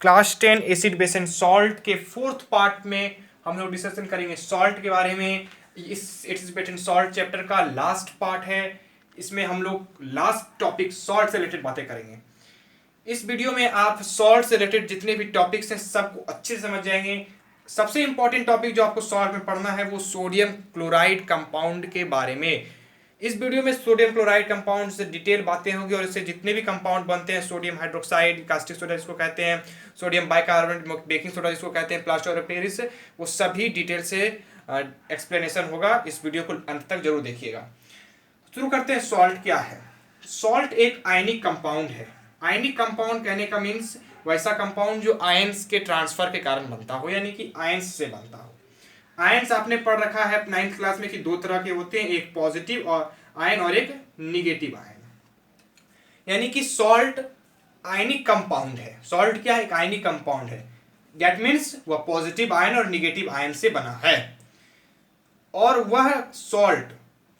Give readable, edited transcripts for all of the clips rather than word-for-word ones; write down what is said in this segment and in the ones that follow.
Class 10 acid base and salt के fourth part में हम लोग डिस्कशन करेंगे सॉल्ट के बारे में। इस acid base and salt chapter का लास्ट पार्ट है। इसमें हम लोग लास्ट टॉपिक सॉल्ट से रिलेटेड बातें करेंगे। इस वीडियो में आप सॉल्ट से रिलेटेड जितने भी टॉपिक्स हैं सबको अच्छे से समझ जाएंगे। सबसे इंपॉर्टेंट टॉपिक जो आपको सॉल्ट में पढ़ना है वो सोडियम क्लोराइड कंपाउंड के बारे में। इस वीडियो में सोडियम क्लोराइड कंपाउंड से डिटेल बातें होंगी और इससे जितने भी कंपाउंड बनते हैं, सोडियम हाइड्रोक्साइड, कास्टिक सोडा जिसको कहते हैं, सोडियम बाइकार्बोनेट, बेकिंग सोडा जिसको कहते हैं, प्लास्टर ऑफ पेरिस, वो सभी डिटेल से एक्सप्लेनेशन होगा। इस वीडियो को अंत तक जरूर देखिएगा। शुरू करते हैं। सॉल्ट क्या है? सॉल्ट एक आयनिक कंपाउंड है। आयनिक कंपाउंड कहने का मीन्स वैसा कंपाउंड जो आयंस के ट्रांसफर के कारण बनता हो, यानी कि आयंस से बनता हो। आयंस आपने पढ़ रखा है 9th क्लास में कि दो तरह के होते हैं, एक पॉजिटिव और आयन और एक निगेटिव आयन। यानी कि सॉल्ट आयनिक कंपाउंड है। सॉल्ट क्या है? एक आयनिक कंपाउंड है। दैट मीन्स वह पॉजिटिव आयन और निगेटिव आयन से बना है। और वह सॉल्ट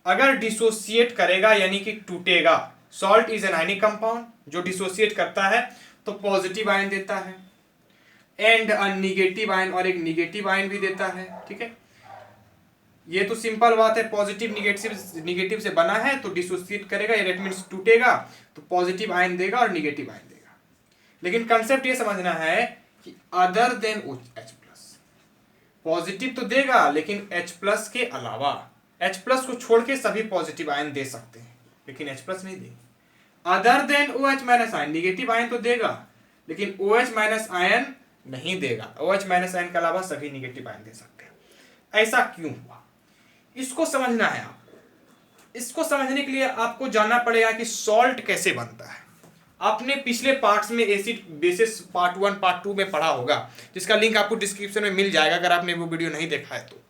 अगर डिसोसिएट करेगा यानी कि टूटेगा, salt is an ionic compound जो डिसोसिएट करता है तो पॉजिटिव आयन देता है एंड निगेटिव आयन और एक निगेटिव आयन भी देता है। ठीक है, ये तो सिंपल बात है। पॉजिटिव निगेटिव से बना है तो डिसोसिएट करेगा, दैट मींस टूटेगा तो पॉजिटिव आयन देगा और निगेटिव आयन देगा। लेकिन कंसेप्ट ये समझना है कि other than H plus, positive तो देगा लेकिन H प्लस के अलावा, H प्लस को छोड़ के सभी पॉजिटिव आयन दे सकते हैं लेकिन H प्लस नहीं देंगे। Other than OH minus ion, negative ion तो देगा लेकिन OH माइनस आयन नहीं देगा। OH माइनस आयन के अलावा सभी निगेटिव आयन दे सकते हैं। ऐसा क्यों हुआ इसको समझना है आपको। इसको समझने के लिए आपको जानना पड़ेगा कि सॉल्ट कैसे बनता है। आपने पिछले पार्ट्स में एसिड बेसिस पार्ट 1 पार्ट 2 में पढ़ा होगा, जिसका लिंक आपको डिस्क्रिप्शन में मिल जाएगा अगर आपने वो वीडियो नहीं देखा है तो।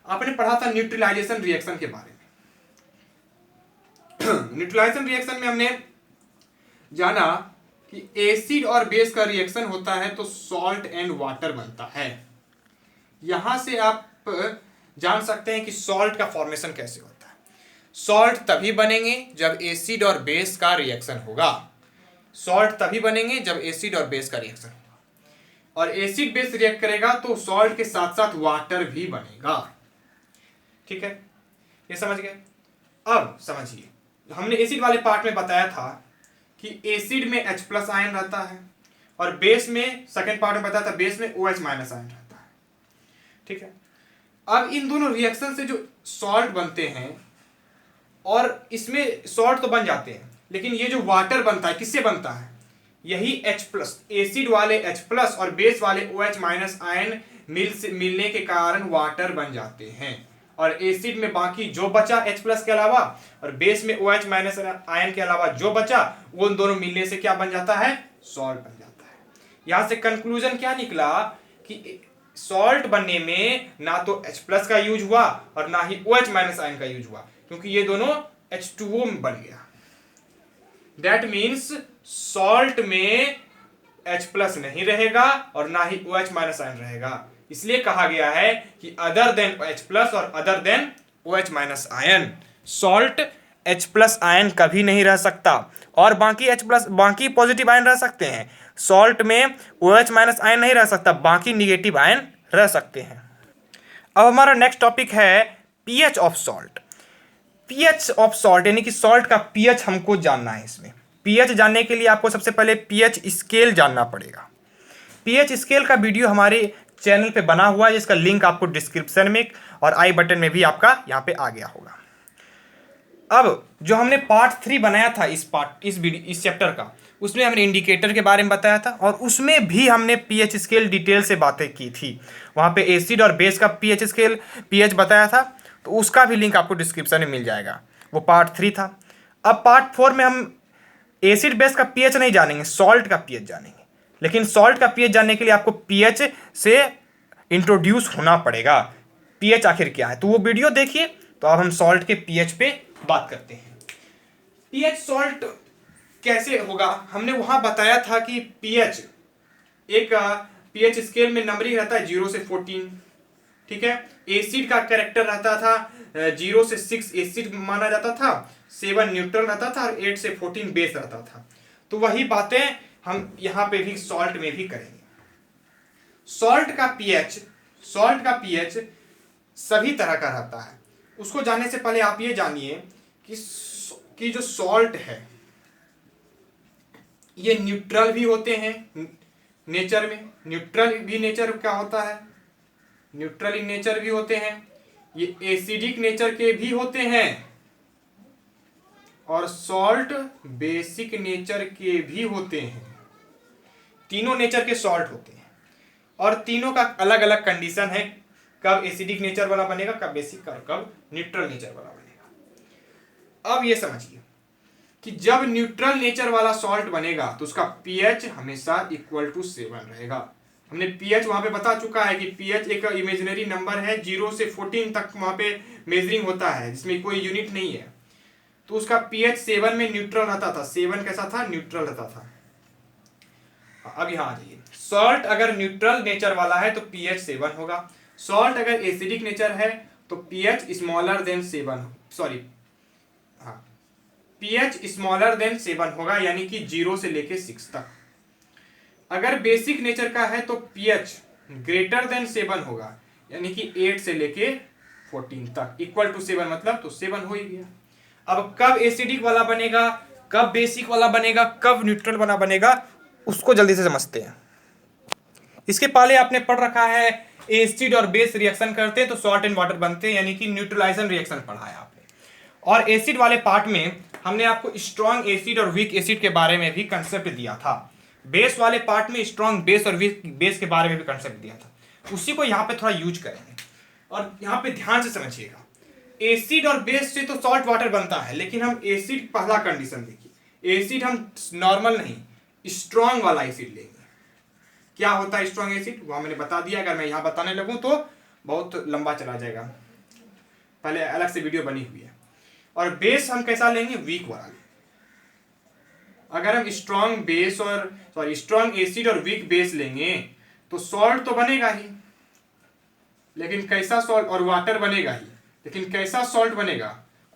आपने पढ़ा था न्यूट्रलाइजेशन रिएक्शन के बारे में। न्यूट्रलाइजेशन रिएक्शन में हमने जाना कि एसिड और बेस का रिएक्शन होता है तो सॉल्ट एंड वाटर बनता है। यहां से आप जान सकते हैं कि सॉल्ट का फॉर्मेशन कैसे होता है। सॉल्ट तभी बनेंगे जब एसिड और बेस का रिएक्शन होगा। सॉल्ट तभी बनेंगे जब एसिड और बेस का रिएक्शन होगा। और एसिड बेस रिएक्ट करेगा तो सॉल्ट के साथ साथ वाटर भी बनेगा। ठीक है, ये समझ गए? अब समझिए, हमने एसिड वाले पार्ट में बताया था कि एसिड में H प्लस आयन रहता है और बेस में, सेकेंड पार्ट में बताया था, बेस में OH माइनस आयन रहता है। ठीक है, अब इन दोनों रिएक्शन से जो सॉल्ट बनते हैं, और इसमें सॉल्ट तो बन जाते हैं लेकिन ये जो वाटर बनता है किससे बनता है? यही H प्लस, एसिड वाले H प्लस और बेस वाले OH माइनस आयन मिलने के कारण वाटर बन जाते हैं। और एसिड में बाकी जो बचा H प्लस के अलावा और बेस में OH माइनस आयन के अलावा जो बचा, वो उन दोनों मिलने से क्या बन जाता है? सॉल्ट बन जाता है। यहां से कंक्लूजन क्या निकला कि सॉल्ट बनने में ना तो H प्लस का यूज हुआ और ना ही OH माइनस आयन का यूज हुआ, क्योंकि ये दोनों H2O में बन गया। दैट मीन्स सॉल्ट में H प्लस नहीं रहेगा और ना ही OH माइनस आयन रहेगा। इसलिए कहा गया है कि अदर देन H प्लस और other than OH minus ion, salt H plus ion कभी नहीं रह सकता और बाकी H प्लस, बाकी पॉजिटिव आयन रह सकते हैं। सॉल्ट में OH माइनस आयन नहीं रह सकता, बाकी निगेटिव आयन रह सकते हैं। अब हमारा नेक्स्ट टॉपिक है pH of salt. PH of salt यानी कि सॉल्ट का पीएच हमको जानना है। इसमें पीएच जानने के लिए आपको सबसे पहले पीएच स्केल जानना पड़ेगा। पीएच स्केल का वीडियो हमारे चैनल पे बना हुआ है, जिसका लिंक आपको डिस्क्रिप्शन में और आई बटन में भी आपका यहाँ पे आ गया होगा। अब जो हमने पार्ट 3 बनाया था इस चैप्टर का, उसमें हमने इंडिकेटर के बारे में बताया था और उसमें भी हमने पीएच स्केल डिटेल से बातें की थी। वहाँ पे एसिड और बेस का पीएच स्केल, पीएच बताया था, तो उसका भी लिंक आपको डिस्क्रिप्शन में मिल जाएगा। वो पार्ट 3 था। अब पार्ट 4 में हम एसिड बेस का पीएच नहीं जानेंगे, सॉल्ट का पीएच जानेंगे। लेकिन सॉल्ट का पीएच जानने के लिए आपको पीएच से इंट्रोड्यूस होना पड़ेगा। पीएच आखिर क्या है, तो वो वीडियो देखिए। तो अब हम सॉल्ट के पीएच पे बात करते हैं। पीएच सॉल्ट कैसे होगा, हमने वहां बताया था कि पीएच एक पीएच स्केल में नंबरिंग रहता है 0 से 14। ठीक है, एसिड का कैरेक्टर रहता था 0 से 6 एसिड माना जाता था, 7 न्यूट्रल रहता था और 8 से 14 बेस रहता था। तो वही बातें हम यहाँ पे भी सॉल्ट में भी करेंगे। सॉल्ट का पीएच सभी तरह का रहता है। उसको जानने से पहले आप ये जानिए कि जो सॉल्ट है ये न्यूट्रल भी होते हैं नेचर में। न्यूट्रल भी नेचर क्या होता है, न्यूट्रल इन नेचर भी होते हैं। ये एसिडिक नेचर के भी होते हैं और सॉल्ट बेसिक नेचर के भी होते हैं। तीनों नेचर के सॉल्ट होते हैं और तीनों का अलग अलग कंडीशन है, कब एसिडिक नेचर वाला बनेगा, कब बेसिक और कब न्यूट्रल नेचर वाला बनेगा। अब ये समझिए कि जब न्यूट्रल नेचर वाला सॉल्ट बनेगा तो उसका पीएच हमेशा इक्वल टू 7 रहेगा। हमने पीएच वहां पे बता चुका है कि पीएच एक इमेजिनरी नंबर है, 0 से 14 तक वहां पे मेजरिंग होता है जिसमें कोई यूनिट नहीं है। तो उसका पीएच 7 में न्यूट्रल रहता था। 7 कैसा था, न्यूट्रल रहता था। अब यहां आ जाइए, सॉल्ट अगर न्यूट्रल नेचर वाला है तो पीएच 7 होगा। सॉल्ट अगर एसिडिक नेचर है तो पीएच स्मॉलर देन 7, सॉरी हाँ, पीएच स्मॉलर देन 7 होगा, यानी कि 0 से लेके 6 तक। अगर बेसिक नेचर का है तो पीएच ग्रेटर देन 7 होगा, यानी कि 8 से लेके 14 तक। इक्वल टू 7 मतलब तो 7 हो ही गया। अब कब एसिडिक वाला बनेगा, कब बेसिक वाला बनेगा, कब न्यूट्रल वाला बनेगा, उसको जल्दी से समझते हैं। इसके पहले आपने पढ़ रखा है एसिड और बेस रिएक्शन करते हैं तो सॉल्ट एंड वाटर बनते हैं, यानी कि न्यूट्रलाइजेशन रिएक्शन पढ़ा है आपने। और एसिड वाले पार्ट में हमने आपको स्ट्रॉन्ग एसिड और वीक एसिड के बारे में भी कंसेप्ट दिया था। बेस वाले पार्ट में स्ट्रॉन्ग बेस और वीक बेस के बारे में भी कंसेप्ट दिया था, उसी को यहाँ पे थोड़ा यूज करेंगे। और यहाँ पे ध्यान से समझिएगा, एसिड और बेस से तो सॉल्ट वाटर बनता है, लेकिन हम एसिड पहला कंडीशन देखिए, एसिड हम नॉर्मल नहीं स्ट्रॉन्ग वाला एसिड लेंगे। क्या होता है स्ट्रॉन्ग एसिड, वो मैंने बता दिया। अगर मैं यहाँ बताने लगूँ तो बहुत लंबा चला जाएगा, पहले अलग से वीडियो बनी हुई है। और बेस हम कैसा लेंगे, वीक वाला। अगर हम स्ट्रॉन्ग बेस और स्ट्रॉन्ग एसिड और वीक बेस लेंगे तो सॉल्ट तो बनेगा ही, लेकिन कैसा सॉल्ट, और वाटर बनेगा ही, लेकिन कैसा सॉल्ट बनेगा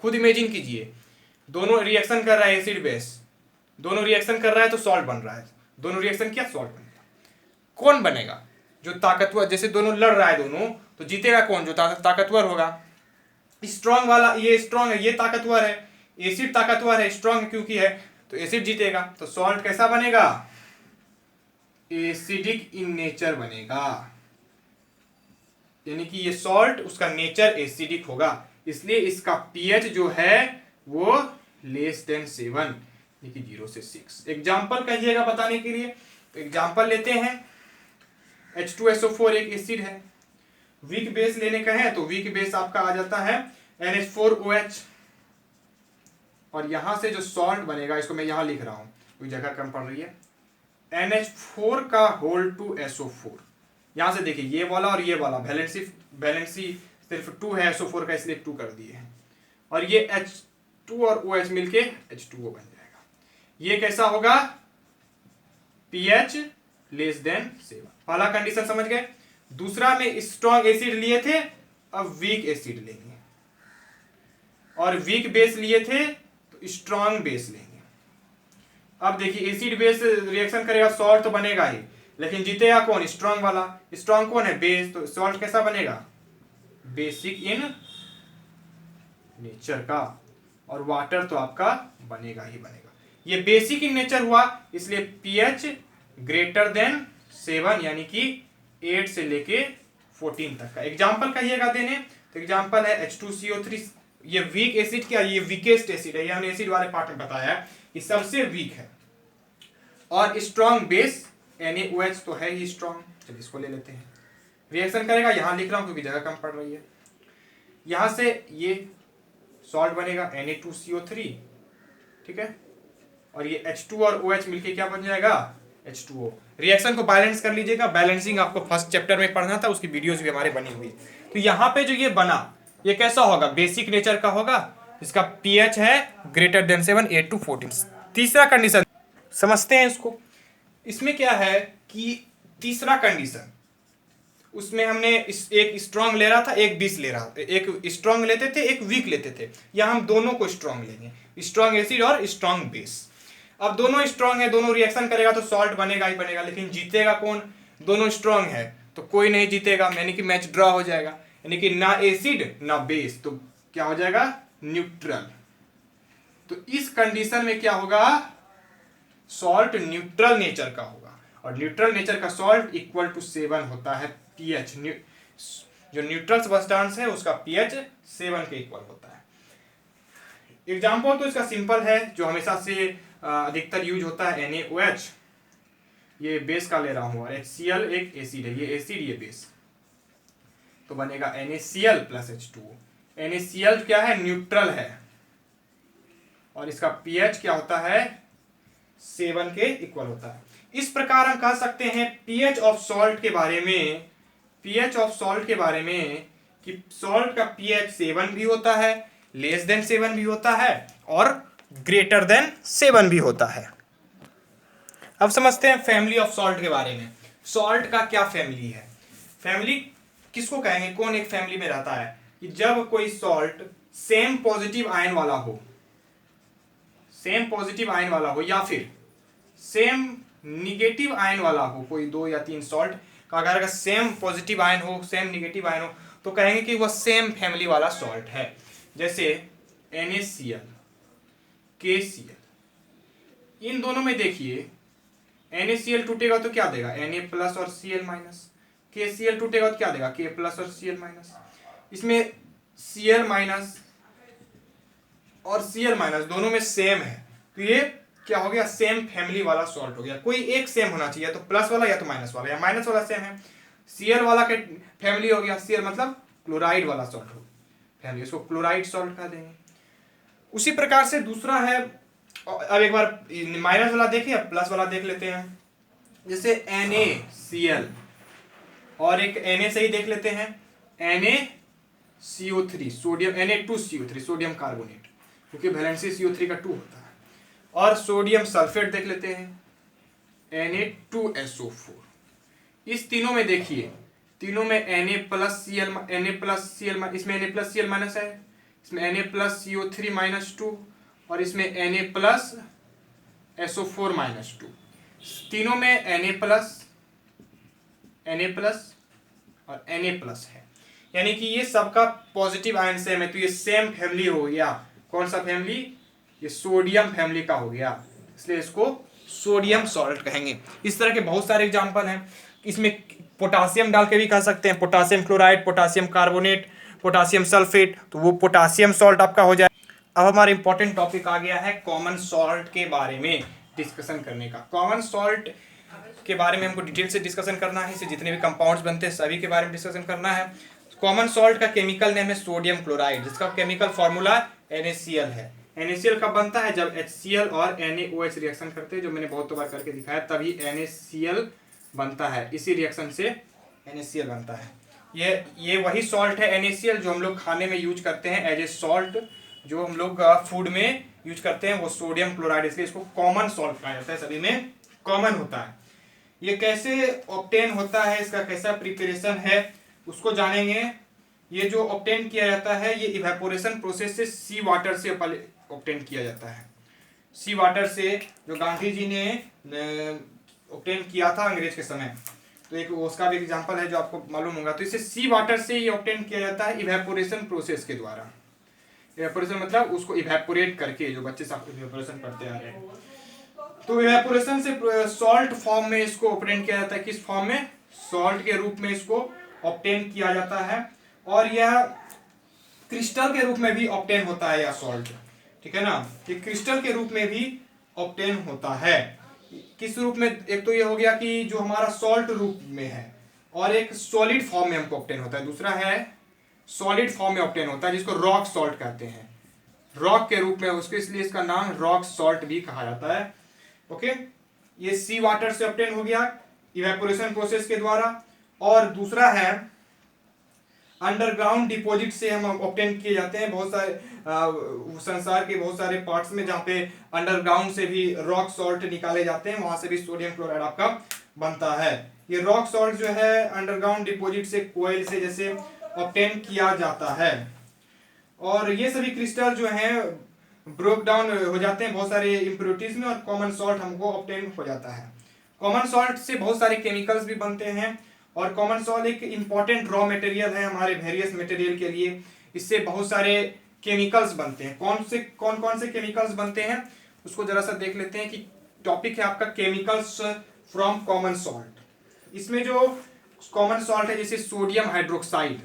खुद इमेजिन कीजिए। दोनों रिएक्शन कर रहा है, एसिड बेस दोनों रिएक्शन कर रहा है तो सॉल्ट बन रहा है। दोनों रिएक्शन किया, सॉल्ट बनेगा। कौन बनेगा, जो ताकतवर, जैसे दोनों लड़ रहा है दोनों, तो जीतेगा कौन, जो ताकतवर होगा। स्ट्रॉन्ग वाला, ये स्ट्रॉन्ग है, ये ताकतवर है, एसिड ताकतवर है, स्ट्रॉन्ग क्योंकि है, तो एसिड जीतेगा। तो सॉल्ट कैसा बनेगा, एसिडिक इन नेचर बनेगा, यानी कि ये सॉल्ट उसका नेचर एसिडिक होगा, इसलिए इसका पीएच जो है वो लेस देन 7, यानी कि 0 से 6। एग्जाम्पल कहिएगा बताने के लिए, तो एग्जाम्पल लेते हैं। H2SO4 एक एसिड है, वीक बेस लेने का है तो वीक बेस आपका आ जाता है NH4OH। और यहां से जो सॉल्ट बनेगा, इसको मैं यहां लिख रहा हूं, कोई जगह कम पड़ रही है, NH4 का होल टू SO4। यहां से देखिए ये वाला और ये वाला वैलेंसी सिर्फ 2 है, SO4 का, इसलिए 2 कर दिए हैं। और ये H2 और OH मिलके H2O बन जाएगा। ये कैसा होगा, pH लेस देन 7। पहला कंडीशन समझ गए। दूसरा में स्ट्रॉन्ग एसिड लिए थे, अब वीक एसिड लेंगे, और वीक बेस लिए थे तो स्ट्रॉन्ग बेस लेंगे। अब देखिए एसिड बेस रिएक्शन करेगा, सॉल्ट तो बनेगा ही, लेकिन जीतेगा कौन, स्ट्रॉन्ग वाला। स्ट्रॉन्ग कौन है, बेस, तो सॉल्ट कैसा बनेगा, बेसिक इन नेचर का। और वाटर तो आपका बनेगा ही बनेगा। ये बेसिक इन नेचर हुआ, इसलिए पीएच ग्रेटर देन 7, यानी कि 8 से लेके 14 तक का। एग्जाम्पल कहिएगा देने, तो एग्जाम्पल है H2CO3। ये वीक एसिड क्या, ये वीकेस्ट एसिड है, ये हमने एसिड वाले पार्ट में बताया है, ये सबसे वीक है। और स्ट्रॉन्ग बेस NaOH तो है ही स्ट्रॉन्ग, चलिए इसको ले लेते हैं। रिएक्शन करेगा, यहां लिख रहा हूं क्योंकि जगह कम पड़ रही है। यहां से ये सॉल्ट बनेगा Na2CO3, ठीक है, और ये H2 और OH मिलके क्या बन जाएगा, H2O। रिएक्शन को बैलेंस कर लीजिएगा, बैलेंसिंग आपको फर्स्ट चैप्टर में पढ़ना था, उसकी वीडियोस भी हमारे बनी हुई। तो यहाँ पे जो ये बना, ये कैसा होगा, बेसिक नेचर का होगा, इसका पीएच है ग्रेटर देन 7, 8 to 14। तीसरा कंडीशन समझते हैं इसको। इसमें क्या है कि तीसरा कंडीशन, उसमें हमने एक स्ट्रॉन्ग ले रहा था, एक बीस ले रहा था, एक स्ट्रॉन्ग लेते थे, एक वीक लेते थे। या हम दोनों को स्ट्रॉन्ग लेंगे, स्ट्रॉन्ग एसिड और स्ट्रॉन्ग बेस। अब दोनों स्ट्रॉन्ग है, दोनों रिएक्शन करेगा तो सॉल्ट बनेगा ही बनेगा, लेकिन जीतेगा कौन, दोनों स्ट्रॉन्ग है तो कोई नहीं जीतेगा, यानी कि मैच ड्रॉ हो जाएगा, यानी कि ना एसिड ना बेस, तो क्या हो जाएगा, न्यूट्रल। तो इस कंडीशन में क्या होगा, सॉल्ट न्यूट्रल नेचर का होगा, और न्यूट्रल नेचर का सॉल्ट इक्वल टू 7 होता है पीएच। जो न्यूट्रल सब्सटेंस है उसका पीएच 7 के इक्वल होता है। एग्जाम्पल तो इसका सिंपल है, जो हमेशा से अधिकतर यूज होता है NaOH, ये बेस का ले रहा हूं, और HCl एक एसिड है, ये एसिड ये बेस, तो बनेगा NaCl प्लस H2O। NaCl क्या है, न्यूट्रल है, और इसका पीएच क्या होता है, 7 के इक्वल होता है। इस प्रकार हम कह सकते हैं पीएच ऑफ सॉल्ट के बारे में, पीएच ऑफ सॉल्ट के बारे में, कि सॉल्ट का पीएच 7 भी होता है, लेस देन 7 भी होता है, और ग्रेटर देन 7 भी होता है। अब समझते हैं फैमिली ऑफ सॉल्ट के बारे में। सॉल्ट का क्या फैमिली है, फैमिली किसको कहेंगे, कौन एक फैमिली में रहता है, कि जब कोई सॉल्ट सेम पॉजिटिव आयन वाला हो, सेम पॉजिटिव आयन वाला हो, या फिर सेम निगेटिव आयन वाला हो, कोई 2 या 3 सॉल्ट का अगर सेम पॉजिटिव आयन हो, सेम निगेटिव आयन हो, तो कहेंगे कि वह सेम फैमिली वाला सॉल्ट है। जैसे NaCl, KCl, इन दोनों में देखिए NaCl टूटेगा तो क्या देगा, Na प्लस और Cl माइनस, KCl टूटेगा तो क्या देगा, K प्लस और Cl माइनस। इसमें Cl माइनस और Cl माइनस दोनों में सेम है, तो ये क्या हो गया, सेम फैमिली वाला सॉल्ट हो गया। कोई एक सेम होना चाहिए, तो प्लस वाला या तो माइनस वाला, या माइनस वाला सेम है, Cl वाला के फैमिली हो गया, Cl मतलब क्लोराइड वाला सॉल्ट हो फैमिली, इसको क्लोराइड सॉल्ट कह देंगे। उसी प्रकार से दूसरा है, अब एक बार माइनस वाला देखिए, प्लस वाला देख लेते हैं। जैसे NaCl और एक Na से ही देख लेते हैं, NaCO3 sodium, Na2CO3 sodium carbonate, क्योंकि वैलेंसी CO3 का 2 होता है, और सोडियम सल्फेट देख लेते हैं, Na2SO4। इस तीनों में देखिए, तीनों में Na प्लस Cl, इसमें Na प्लस Cl माइनस है, इसमें Na प्लस CO3 माइनस 2, और इसमें Na प्लस SO4 माइनस 2। तीनों में Na प्लस और Na प्लस है, यानी कि ये सबका पॉजिटिव आयन सेम है, तो ये सेम फैमिली हो गया। कौन सा फैमिली, ये सोडियम फैमिली का हो गया, इसलिए इसको सोडियम सॉल्ट कहेंगे। इस तरह के बहुत सारे एग्जांपल हैं। इसमें पोटासियम डाल के भी कह सकते हैं, potassium chloride, potassium carbonate, potassium sulphate, तो वो पोटासियम सॉल्ट आपका हो जाए। अब हमारा इंपॉर्टेंट टॉपिक आ गया है कॉमन सॉल्ट के बारे में डिस्कशन करने का। कॉमन सॉल्ट के बारे में हमको डिटेल से डिस्कशन करना है, इससे जितने भी कंपाउंड्स बनते हैं सभी के बारे में डिस्कशन करना है। कॉमन सॉल्ट का केमिकल नेम है सोडियम क्लोराइड, जिसका केमिकल फॉर्मूला NaCl है। NaCl कब बनता है, जब HCl और NaOH रिएक्शन करते हैं, जो मैंने बहुत बार करके दिखाया, तभी NaCl बनता है। इसी रिएक्शन से NaCl बनता है। ये वही सॉल्ट है NaCl जो हम लोग खाने में यूज करते हैं एज ए सॉल्ट, जो हम लोग फूड में यूज करते हैं, वो सोडियम क्लोराइड, इसलिए इसको कॉमन सॉल्ट कहा जाता है, सभी में कॉमन होता है। ये कैसे ऑब्टेन होता है, इसका कैसा प्रिपरेशन है, उसको जानेंगे। ये जो ऑब्टेन किया जाता है, ये इवेपोरेशन प्रोसेस से सी वाटर से ऑब्टेन किया जाता है। सी वाटर से, जो गांधी जी ने ऑब्टेन किया था अंग्रेज के समय, तो एक उसका भी एग्जांपल है जो आपको मालूम होगा। तो इसे सी वाटर से ये ऑब्टेन किया जाता है इवेपोरेशन प्रोसेस के द्वारा। इवेपोरेशन मतलब उसको इवेपोरेट करके, जो बच्चे सब इवेपोरेशन पढ़ते आ रहे हैं, तो इवेपोरेशन से सॉल्ट फॉर्म में इसको ऑब्टेन किया जाता है। किस फॉर्म में, सॉल्ट के रूप में इसको ऑब्टेन किया जाता है, और यह क्रिस्टल के रूप में भी ऑब्टेन होता है यह सॉल्ट, ठीक है ना। ये क्रिस्टल के रूप में भी ऑब्टेन होता है। किस रूप में, एक तो ये हो गया कि जो हमारा सॉल्ट रूप में है, और एक सॉलिड फॉर्म में हमको ऑब्टेन होता है। दूसरा है सॉलिड फॉर्म में ऑब्टेन होता है, जिसको रॉक सॉल्ट कहते हैं, रॉक के रूप में उसके, इसलिए इसका नाम रॉक सॉल्ट भी कहा जाता है। ओके, ये सी वाटर से ऑब्टेन हो गया इवेपोरेशन प्रोसेस के द्वारा। और दूसरा है अंडरग्राउंड डिपॉजिट से हम ऑब्टेन किए जाते हैं। बहुत सारे संसार के बहुत सारे पार्ट्स में जहाँ पे अंडरग्राउंड से भी रॉक सॉल्ट निकाले जाते हैं, वहां से भी सोडियम क्लोराइड आपका बनता है। ये रॉक सॉल्ट जो है अंडरग्राउंड डिपॉजिट से, कोयल से जैसे ऑब्टेन किया जाता है। और ये सभी क्रिस्टल जो हैं ब्रोक डाउन हो जाते हैं बहुत सारे इम्प्योरिटीज में, और कॉमन सॉल्ट हमको ऑब्टेन हो जाता है। कॉमन सॉल्ट से बहुत सारे केमिकल्स भी बनते हैं, और कॉमन सॉल्ट एक इंपॉर्टेंट रॉ मटेरियल है हमारे वेरियस मटेरियल के लिए। इससे बहुत सारे केमिकल्स बनते हैं। कौन कौन से केमिकल्स बनते हैं उसको जरा सा देख लेते हैं कि टॉपिक है आपका केमिकल्स फ्रॉम कॉमन सॉल्ट। इसमें जो कॉमन सॉल्ट है जैसे सोडियम हाइड्रोक्साइड,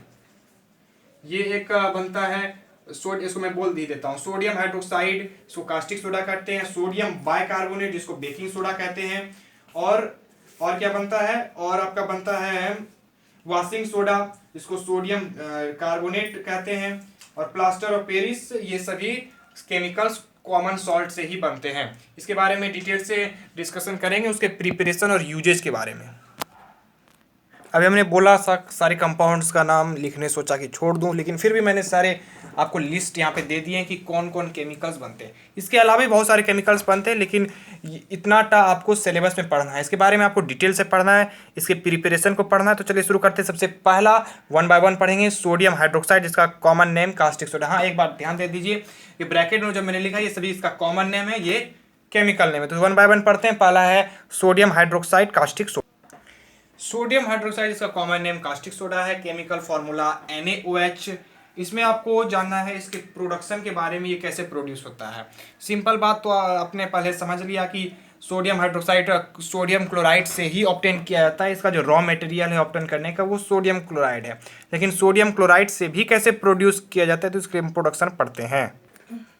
ये एक बनता है इसको मैं बोल देता हूँ। सोडियम हाइड्रोक्साइड इसको कास्टिक सोडा कहते हैं, सोडियम बाइकार्बोनेट जिसको बेकिंग सोडा कहते हैं, और क्या बनता है, और आपका बनता है वॉशिंग सोडा जिसको सोडियम कार्बोनेट कहते हैं, और प्लास्टर ऑफ पेरिस। ये सभी केमिकल्स कॉमन सॉल्ट से ही बनते हैं। इसके बारे में डिटेल से डिस्कशन करेंगे, उसके प्रिपरेशन और यूजेज के बारे में। अभी हमने बोला सारे कंपाउंड्स का नाम लिखने सोचा कि छोड़ दूं, लेकिन फिर भी मैंने सारे आपको लिस्ट यहाँ पे दे दिए हैं कि कौन कौन केमिकल्स बनते हैं। इसके अलावा भी बहुत सारे केमिकल्स बनते हैं, लेकिन इतना टा आपको सिलेबस में पढ़ना है, इसके बारे में आपको डिटेल से पढ़ना है, इसके प्रिपरेशन को पढ़ना है। तो चलिए शुरू करते हैं। सबसे पहला 1 बाय 1 पढ़ेंगे सोडियम हाइड्रोक्साइड, जिसका कॉमन नेम कास्टिक सोडा। हाँ, एक बात ध्यान दे दीजिए, ये ब्रैकेट में जब मैंने लिखा ये सभी इसका कॉमन नेम है, ये केमिकल नेम है। तो 1 बाय 1 पढ़ते हैं। पहला है sodium hydroxide caustic soda. Sodium hydroxide इसका कॉमन नेम कास्टिक सोडा है। Chemical formula NaOH। इसमें आपको जानना है इसके प्रोडक्शन के बारे में, ये कैसे प्रोड्यूस होता है। सिंपल बात तो आपने पहले समझ लिया कि सोडियम हाइड्रोक्साइड सोडियम क्लोराइड से ही ऑब्टेन किया जाता है। इसका जो रॉ मटेरियल है ऑब्टेन करने का वो सोडियम क्लोराइड है, लेकिन सोडियम क्लोराइड से भी कैसे प्रोड्यूस किया जाता है तो इसके प्रोडक्शन पढ़ते हैं।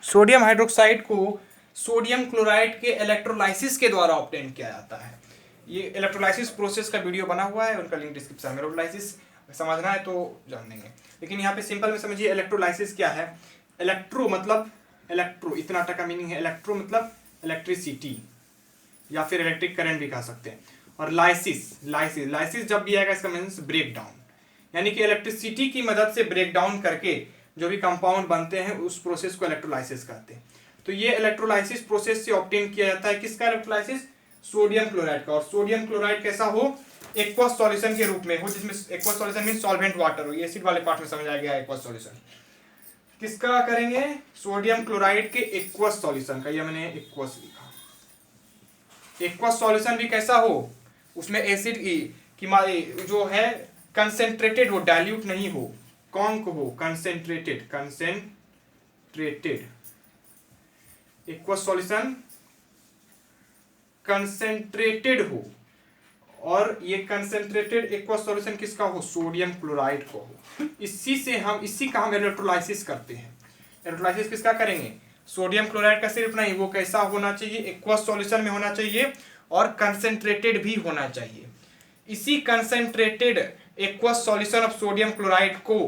सोडियम हाइड्रोक्साइड को सोडियम क्लोराइड के इलेक्ट्रोलाइसिस के द्वारा ऑब्टेन किया जाता है। ये इलेक्ट्रोलाइसिस प्रोसेस का वीडियो बना हुआ है, उनका लिंक डिस्क्रिप्शन में। इलेक्ट्रोलाइसिस समझना है तो जान लेंगे, लेकिन यहाँ पे सिंपल में समझिए इलेक्ट्रोलाइसिस क्या है। इलेक्ट्रो मतलब इलेक्ट्रो, इतना का मीनिंग है। इलेक्ट्रो मतलब इलेक्ट्रिसिटी या फिर इलेक्ट्रिक करंट भी कह सकते हैं। और लाइसिस जब भी आएगा इसका मीन्स ब्रेक डाउन, यानी कि इलेक्ट्रिसिटी की मदद से ब्रेक डाउन करके जो भी कंपाउंड बनते हैं उस प्रोसेस को इलेक्ट्रोलाइसिस कहते हैं। तो ये इलेक्ट्रोलाइसिस प्रोसेस से ऑब्टेन किया जाता है। किसका इलेक्ट्रोलाइसिस? सोडियम क्लोराइड का। और सोडियम क्लोराइड कैसा हो? एक्वस सॉल्यूशन के रूप में हो, जिसमें aqueous solution mean solvent water हो। ये एसिड वाले पार्ट में समझ आ गया एक्वस सॉल्यूशन। किसका करेंगे? सोडियम क्लोराइड के एक्वस सॉल्यूशन का। ये मैंने एक्वस लिखा। एक्वस सॉल्यूशन भी कैसा हो? उसमें एसिड की जो है कंसेंट्रेटेड हो, डाइल्यूट नहीं हो, कॉन्क हो, कंसेंट्रेटेड एक्वस सॉल्यूशन कंसेंट्रेटेड हो। और ये कंसेंट्रेटेड एक्वस सॉल्यूशन किसका हो? सोडियम क्लोराइड को हो। इसी का हम इलेक्ट्रोलाइसिस करते हैं। इलेक्ट्रोलाइसिस किसका करेंगे? सोडियम क्लोराइड का। सिर्फ नहीं, वो कैसा होना चाहिए? एक्वस सॉल्यूशन में होना चाहिए और कंसेंट्रेटेड भी होना चाहिए। इसी concentrated aqueous solution of sodium chloride को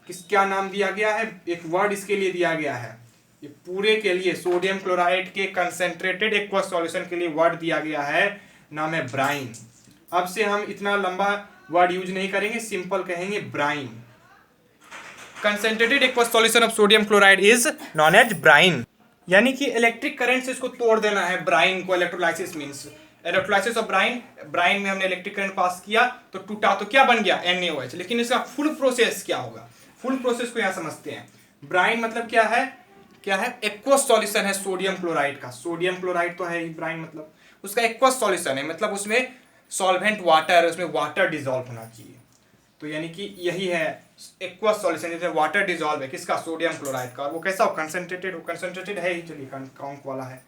क्या नाम दिया गया है? एक वर्ड इसके लिए दिया गया है। ये पूरे के लिए सोडियम क्लोराइड के कंसेंट्रेटेड एक्वस सॉल्यूशन के लिए वर्ड दिया गया है, नाम है ब्राइन। अब से हम इतना लंबा वर्ड यूज नहीं करेंगे, सिंपल कहेंगे brine. Concentrated aqueous solution of sodium chloride is known as brine. यानी कि इलेक्ट्रिक करंट से इसको तोड़ देना है ब्राइन को। Electrolysis means electrolysis of Bryan में हमने इलेक्ट्रिक करंट पास किया तो टूटा, तो क्या बन गया? NaOH। लेकिन इसका फुल प्रोसेस क्या होगा? फुल प्रोसेस को यहां समझते हैं। ब्राइन मतलब क्या है? एक्वस सॉल्यूशन है सोडियम क्लोराइड का। सोडियम क्लोराइड तो है ही, ब्राइन मतलब उसका एक्वस सॉल्यूशन है, मतलब उसमें सॉल्वेंट वाटर, उसमें वाटर डिजॉल्व होना चाहिए। तो यानी कि यही है एक्वस सॉल्यूशन, जिसमें वाटर डिजॉल्व है। किसका? सोडियम क्लोराइड का। और वो कैसा हो? कंसेंट्रेटेड हो। कंसेंट्रेटेड है ही, चलिए कॉन्क वाला है।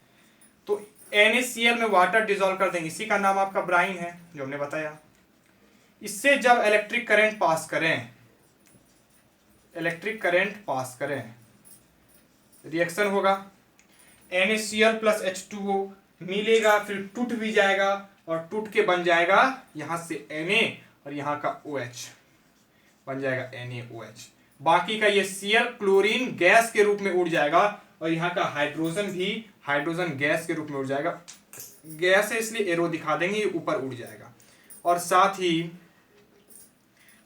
तो NaCl में वाटर डिजॉल्व कर देंगे, इसी का नाम आपका ब्राइन है, जो हमने बताया। इससे जब इलेक्ट्रिक करंट पास करें रिएक्शन होगा, NaCl प्लस H2O मिलेगा, फिर टूट भी जाएगा और टूट के बन जाएगा यहां से Na और यहाँ का OH बन जाएगा NaOH। बाकी का ये Cl क्लोरीन गैस के रूप में उड़ जाएगा और यहाँ का हाइड्रोजन भी हाइड्रोजन गैस के रूप में उड़ जाएगा। गैस है इसलिए एरो दिखा देंगे, ये ऊपर उड़ जाएगा। और साथ ही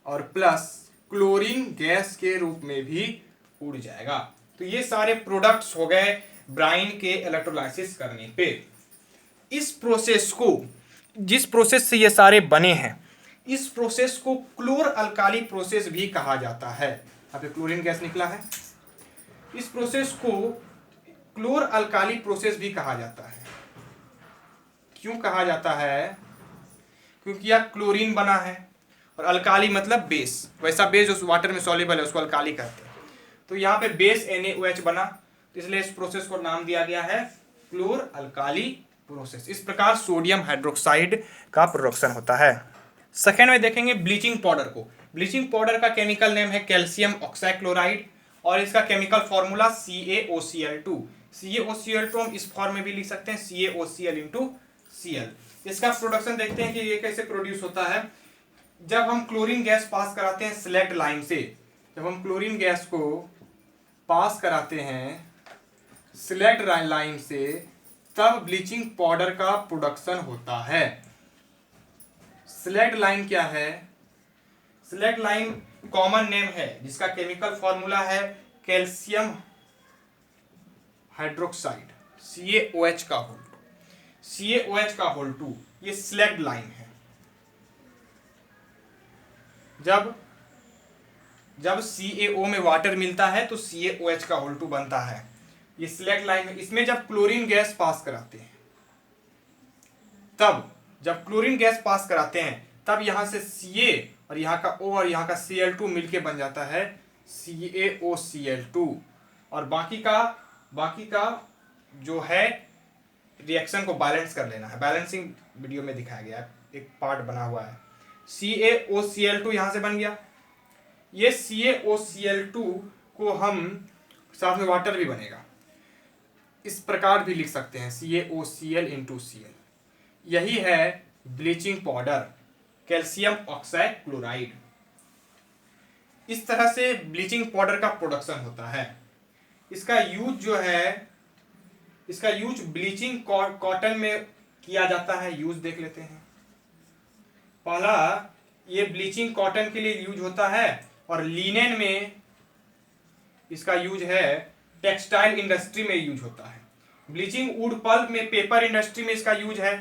और प्लस क्लोरीन गैस के रूप में भी उड़ जाएगा। तो ये सारे प्रोडक्ट्स हो गए ब्राइन के इलेक्ट्रोलाइसिस करने पे। इस प्रोसेस को, जिस प्रोसेस से ये सारे बने हैं, इस प्रोसेस को क्लोर अल्काली प्रोसेस भी कहा जाता है। यहाँ पे क्लोरीन गैस निकला है। इस प्रोसेस को क्लोर अल्काली प्रोसेस भी कहा जाता है। क्यों कहा जाता है? क्योंकि यह क्लोरीन बना है और अल्काली मतलब बेस, वैसा बेस जो वाटर में सॉल्युबल है उसको अल्काली कहते हैं। तो यहाँ पे बेस NaOH बना, इसलिए इस प्रोसेस को नाम दिया गया है क्लोर अल्काली प्रोसेस। इस प्रकार सोडियम हाइड्रोक्साइड का प्रोडक्शन होता है। सेकेंड में देखेंगे ब्लीचिंग पाउडर को। ब्लीचिंग पाउडर का केमिकल नेम है कैल्शियम ऑक्साइक्लोराइड और इसका केमिकल फॉर्मूला CaOCl2। CaOCl2 हम इस फॉर्म में भी लिख सकते हैं CaOCl Cl। इसका प्रोडक्शन देखते हैं कि ये कैसे प्रोड्यूस होता है। जब हम क्लोरीन गैस पास कराते हैं स्लेक्ट लाइन से, जब हम क्लोरीन गैस को पास कराते हैं सिलेक्ट लाइन से, तब ब्लीचिंग पाउडर का प्रोडक्शन होता है। सिलेक्ट लाइन क्या है? सिलेक्ट लाइन कॉमन नेम है जिसका केमिकल फॉर्मूला है कैल्शियम हाइड्रोक्साइड CaOH का होल 2, CaOH का होल 2, ये सिलेक्ट लाइन है। जब CaO में वाटर मिलता है तो CaOH का होल 2 बनता है, ये सिलेक्ट लाइन है। इसमें जब क्लोरीन गैस पास कराते हैं, तब जब क्लोरीन गैस पास कराते हैं तब यहां से Ca और यहाँ का O और यहाँ का Cl2 मिलके बन जाता है CaOCl2। और बाकी का जो है रिएक्शन को बैलेंस कर लेना है। बैलेंसिंग वीडियो में दिखाया गया है, एक पार्ट बना हुआ है। CaOCl2 यहाँ से बन गया। ये CaOCl2 को हम साथ में वाटर भी बनेगा, इस प्रकार भी लिख सकते हैं CaOCl Cl। यही है ब्लीचिंग पाउडर कैल्शियम ऑक्साइक्लोराइड। इस तरह से ब्लीचिंग पाउडर का प्रोडक्शन होता है। इसका यूज ब्लीचिंग कॉटन में किया जाता है। यूज देख लेते हैं। पहला, ये ब्लीचिंग कॉटन के लिए यूज होता है और लिनेन में इसका यूज है, टेक्सटाइल इंडस्ट्री में यूज होता है। ब्लीचिंग वुड पल्प में, पेपर इंडस्ट्री में इसका यूज है।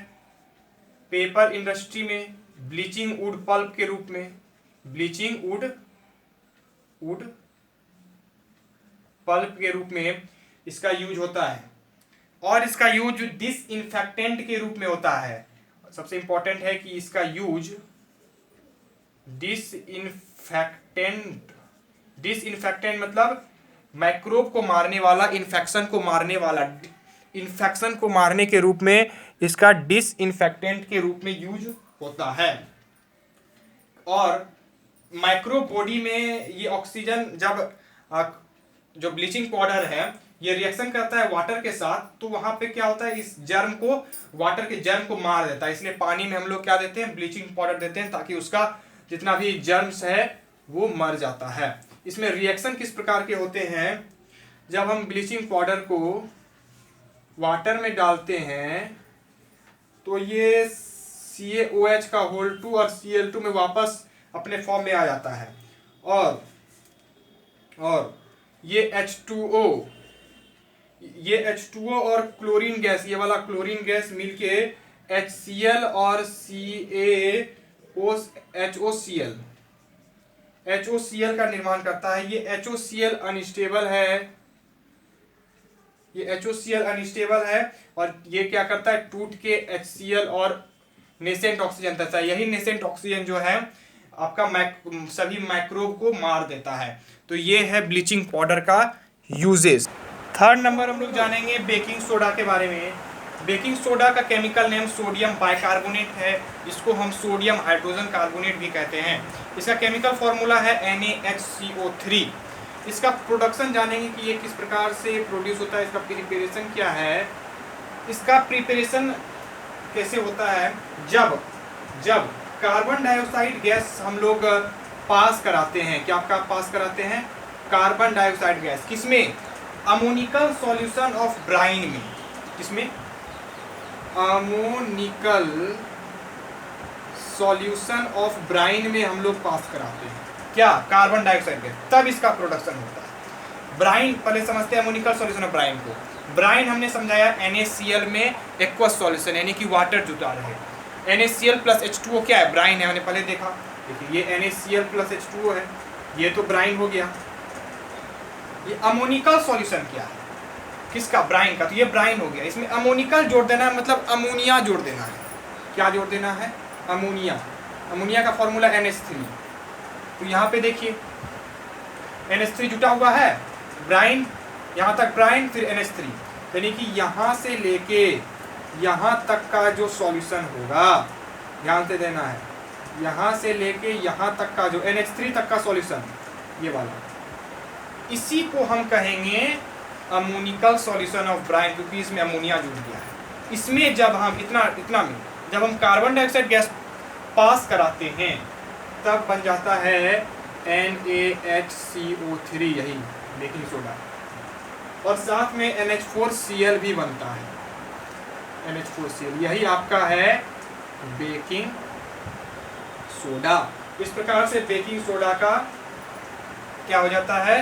पेपर इंडस्ट्री में ब्लीचिंग वुड पल्प के रूप में, ब्लीचिंग वुड पल्प के रूप में इसका यूज होता है। और इसका यूज डिसइंफेक्टेंट के रूप में होता है। सबसे इंपॉर्टेंट है कि इसका यूज डिसइंफेक्टेंट मतलब माइक्रोब को मारने वाला, इन्फेक्शन को मारने के रूप में इसका डिसइंफेक्टेंट के रूप में यूज होता है। और माइक्रो बॉडी में ये ऑक्सीजन, जब जो ब्लीचिंग पाउडर है ये रिएक्शन करता है वाटर के साथ, तो वहां पे क्या होता है, इस जर्म को, वाटर के जर्म को मार देता है। इसलिए पानी में हम लोग क्या देते हैं, ब्लीचिंग पाउडर देते हैं, ताकि उसका जितना भी जर्म्स है वो मर जाता है। इसमें रिएक्शन किस प्रकार के होते हैं? जब हम ब्लीचिंग पाउडर को वाटर में डालते हैं तो ये CaOH का होल 2 और Cl2 में वापस अपने फॉर्म में आ जाता है। और ये H2O और क्लोरीन गैस, ये वाला क्लोरीन गैस मिलके HCl और HOCl का निर्माण करता है। ये HOCl अनस्टेबल है, और ये क्या करता है, टूट के HCl और नेसेंट ऑक्सीजन देता है। यही नेसेंट ऑक्सीजन जो है आपका सभी माइक्रोब को मार देता है। तो ये है ब्लीचिंग पाउडर का यूजेस। थर्ड नंबर हम लोग जानेंगे बेकिंग सोडा के बारे में। बेकिंग सोडा का केमिकल नेम सोडियम बाइकार्बोनेट है, इसको हम सोडियम हाइड्रोजन कार्बोनेट भी कहते हैं। इसका केमिकल फॉर्मूला है NaHCO3। इसका प्रोडक्शन जानेंगे कि ये किस प्रकार से प्रोड्यूस होता है, इसका प्रिपरेशन क्या है। इसका प्रिपरेशन कैसे होता है, जब कार्बन डाइऑक्साइड गैस हम लोग पास कराते हैं, क्या आपका पास कराते हैं कार्बन डाइऑक्साइड गैस, किसमें, अमोनिकल सॉल्यूशन ऑफ ब्राइन में, किसमें, अमोनिकल सॉल्यूशन ऑफ ब्राइन में हम लोग पास कराते हैं, क्या, कार्बन डाइऑक्साइड गैस, तब इसका प्रोडक्शन होता है। ब्राइन पहले समझते हैं अमोनिकल सॉल्यूशन ऑफ ब्राइन को। ब्राइन हमने समझाया NaCl में एक्वस सॉल्यूशन, यानी कि वाटर जुटा रहे। NaCl प्लस H2O क्या है, ब्राइन है, हमने पहले देखा। देखिए ये NaCl प्लस H2O है, ये तो ब्राइन हो गया। ये अमोनिकल सॉल्यूशन क्या है, किसका, ब्राइन का, तो ये ब्राइन हो गया। इसमें अमोनिकल जोड़ देना है, मतलब अमोनिया जोड़ देना है। क्या जोड़ देना है, अमोनिया। अमोनिया का फॉर्मूला NH3। तो यहाँ पे देखिए NH3 जुटा हुआ है, ब्राइन, यहाँ तक ब्राइन, फिर NH3, यानी कि यहाँ से लेके यहाँ तक का जो सॉल्यूशन होगा, ध्यान से देना है, यहाँ से लेके यहाँ तक का जो NH3 तक का सॉल्यूशन, ये वाला, इसी को हम कहेंगे अमोनिकल सॉल्यूशन ऑफ ब्राइन, क्योंकि इसमें अमोनिया जुड़ गया है। इसमें जब हम इतना में जब हम कार्बन डाइऑक्साइड गैस पास कराते हैं तब बन जाता है NaHCO3, यही बेकिंग सोडा, और साथ में NH4Cl भी बनता है, NH4Cl, यही आपका है बेकिंग सोडा। इस प्रकार से बेकिंग सोडा का क्या हो जाता है,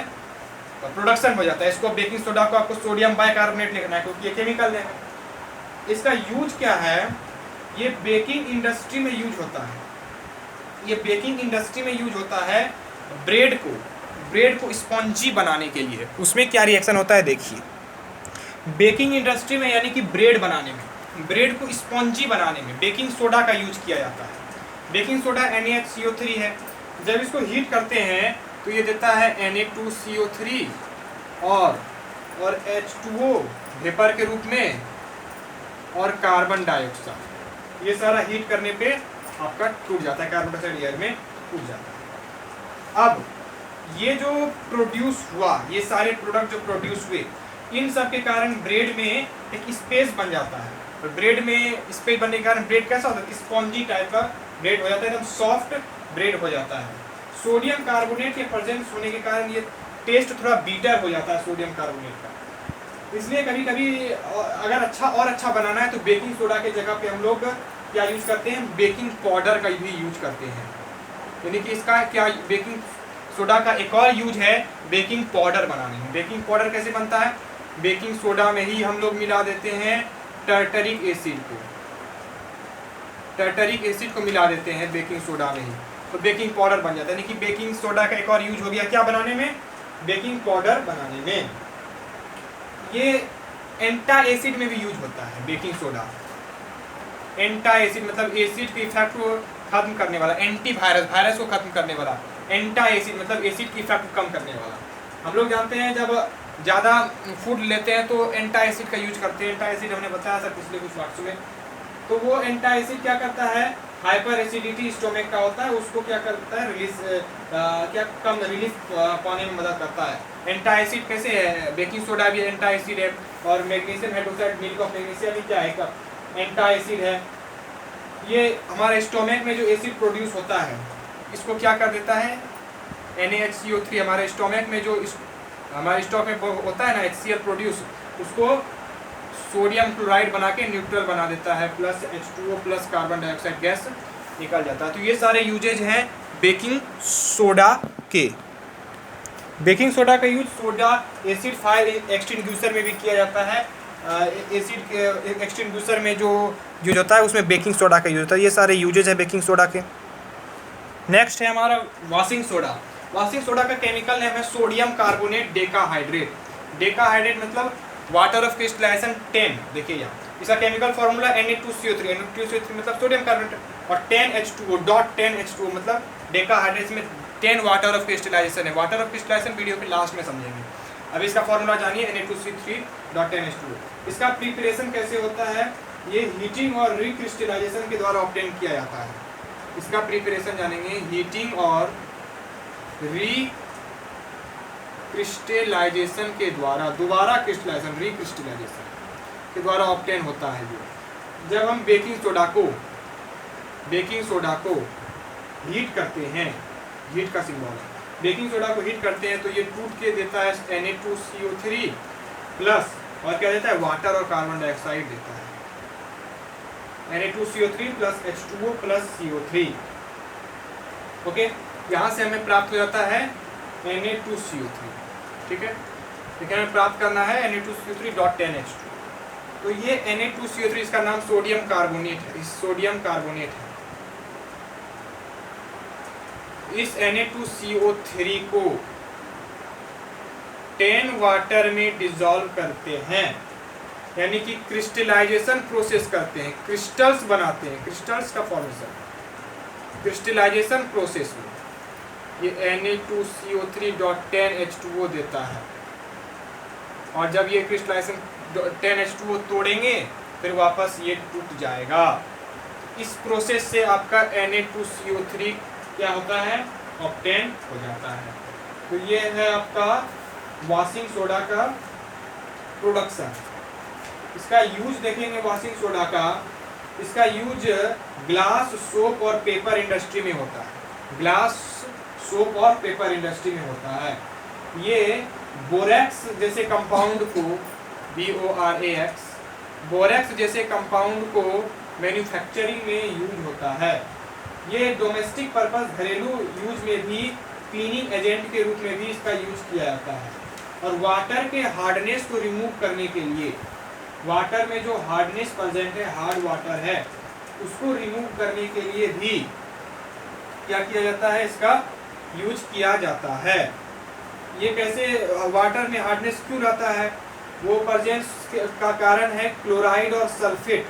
प्रोडक्शन हो जाता है। इसको बेकिंग सोडा को आपको सोडियम बाइकार्बोनेट लिखना है, क्योंकि ये केमिकल है। इसका यूज क्या है, ये बेकिंग इंडस्ट्री में यूज होता है, ये बेकिंग इंडस्ट्री में यूज होता है ब्रेड को स्पॉन्जी बनाने के लिए। उसमें क्या रिएक्शन होता है देखिए, बेकिंग इंडस्ट्री में यानी कि ब्रेड बनाने में, ब्रेड को स्पॉन्जी बनाने में बेकिंग सोडा का यूज किया जाता है। बेकिंग सोडा NaHCO3 है, जब इसको हीट करते हैं तो ये देता है Na2CO3 और H2O वेपर के रूप में और कार्बन डाइऑक्साइड, ये सारा हीट करने पे आपका टूट जाता है, कार्बन डाइऑक्साइड एयर में टूट जाता है। अब ये जो प्रोड्यूस हुआ, ये सारे प्रोडक्ट जो प्रोड्यूस हुए, इन सब के कारण ब्रेड में एक स्पेस बन जाता है, और ब्रेड में स्पेस बनने के कारण ब्रेड कैसा होता है, स्पॉन्जी टाइप का ब्रेड हो जाता है, एकदम सॉफ्ट ब्रेड हो जाता है। सोडियम कार्बोनेट के प्रेजेंस होने के कारण ये टेस्ट थोड़ा बीटर हो जाता है सोडियम कार्बोनेट का। इसलिए कभी कभी अगर अच्छा बनाना है तो बेकिंग सोडा के जगह पे हम लोग क्या यूज करते हैं, बेकिंग पाउडर का भी यूज करते हैं। यानी कि इसका क्या, बेकिंग सोडा का एक और यूज है बेकिंग पाउडर बनाने में। बेकिंग पाउडर कैसे बनता है, बेकिंग सोडा में ही हम लोग मिला देते हैं टर्टरिक एसिड को, टर्टरिक एसिड को मिला देते हैं बेकिंग सोडा में ही, तो बेकिंग पाउडर बन जाता है। यानी कि बेकिंग सोडा का एक और यूज हो गया क्या बनाने में, बेकिंग पाउडर बनाने में। ये एंटा एसिड में भी यूज होता है बेकिंग सोडा। एंटा एसिड मतलब एसिड के इफेक्ट को खत्म करने वाला, एंटी वायरस को खत्म करने वाला। एंटा एसिड मतलब एसिड की इफेक्ट को कम करने वाला। हम लोग जानते हैं जब ज़्यादा फूड लेते हैं तो एंटा एसिड का यूज करते हैं। एंटा एसिड हमने बताया था पिछले कुछ वाक्यों में। तो वो एंटा एसिड क्या करता है, हाइपर एसिडिटी स्टोमक का होता है, उसको क्या करता है, कम रिलीफ पाने में मदद करता है। एंटा एसिड कैसे है, बेकिंग सोडा भी एंटा एसिड है, और magnesium hydroxide, milk of magnesium भी क्या है, एंटा एसिड है। ये हमारे स्टोमक में जो एसिड प्रोड्यूस होता है इसको क्या कर देता है, NaHCO3 हमारे स्टोमक में जो हमारे स्टोमक में होता है ना HCl प्रोड्यूस, उसको सोडियम क्लोराइड बना के न्यूट्रल बना देता है, plus H2O plus carbon dioxide gas निकल जाता है। तो ये सारे यूजेज हैं बेकिंग सोडा के। बेकिंग सोडा का use soda acid fire extinguisher में भी किया जाता है। एसिड एक्सटिंग्विशर में जो यूज होता है उसमें बेकिंग सोडा का यूज होता है। ये सारे यूजेज हैं बेकिंग सोडा के। नेक्स्ट है हमारा वॉशिंग सोडा। वॉशिंग सोडा का केमिकल नेम है सोडियम कार्बोनेट डेकाहाइड्रेट। डेकाहाइड्रेट मतलब वाटर ऑफ क्रिस्टलाइजेशन 10। देखिए यहाँ इसका केमिकल फॉर्मूला Na2CO3। Na2CO3 मतलब सोडियम कार्बोनेट, और 10H2O डॉट 10H2O मतलब डेकाहाइड्रेट में 10 वाटर ऑफ क्रिस्टलाइजेशन है। वाटर ऑफ क्रिस्टलाइजेशन वीडियो के लास्ट में समझेंगे। अब इसका फॉर्मूला जानिए Na2CO3 डॉट 10H2O। इसका प्रिपरेशन कैसे होता है, ये हीटिंग और रिक्रिस्टलाइजेशन के द्वारा ऑब्टेन किया जाता है। इसका प्रिपरेशन जानेंगे, हीटिंग और क्रिस्टलाइजेशन के द्वारा, दोबारा क्रिस्टलाइजेशन रिक्रिस्टलाइजेशन के द्वारा ऑब्टेन होता है। ये जब हम बेकिंग सोडा को हीट करते हैं, हीट का सिंबल है, बेकिंग सोडा को हीट करते हैं तो ये टूट के देता है Na2CO3 प्लस, और क्या देता है, वाटर और कार्बन डाइऑक्साइड देता है। Na2CO3 plus H2O plus CO3। Okay, यहाँ से हमें प्राप्त हो जाता है Na2CO3। ठीक है, लेकिन हमें प्राप्त करना है Na2CO3 डॉट 10H2। तो ये Na2CO3 इसका नाम सोडियम कार्बोनेट है, सोडियम कार्बोनेट है। इस Na2CO3 को 10 वाटर में डिसॉल्व करते हैं, यानी कि क्रिस्टलाइजेशन प्रोसेस करते हैं, क्रिस्टल्स बनाते हैं, क्रिस्टल्स का फॉर्मेशन। क्रिस्टलाइजेशन प्रोसेस में ये Na2CO3.10H2O देता है, और जब ये क्रिस्टलाइजेशन 10H2O तोड़ेंगे फिर वापस ये टूट जाएगा। इस प्रोसेस से आपका Na2CO3 क्या होता है, ऑब्टेन हो जाता है। तो ये है आपका वॉशिंग सोडा का प्रोडक्शन। इसका यूज देखेंगे वॉशिंग सोडा का, इसका यूज ग्लास, सोप और पेपर इंडस्ट्री में होता है। ग्लास, सोप और पेपर इंडस्ट्री में होता है। ये बोरेक्स जैसे कंपाउंड को, BORAX, बोरेक्स जैसे कंपाउंड को मैन्युफैक्चरिंग में यूज होता है। ये डोमेस्टिक पर्पस, घरेलू यूज में भी क्लीनिंग एजेंट के रूप में भी इसका यूज किया जाता है। और वाटर के हार्डनेस को रिमूव करने के लिए, वाटर में जो हार्डनेस प्रेजेंट है, हार्ड वाटर है, उसको रिमूव करने के लिए भी क्या किया जाता है, इसका यूज किया जाता है। ये कैसे, वाटर में हार्डनेस क्यों रहता है, वो प्रेजेंस का कारण है क्लोराइड और सल्फेट।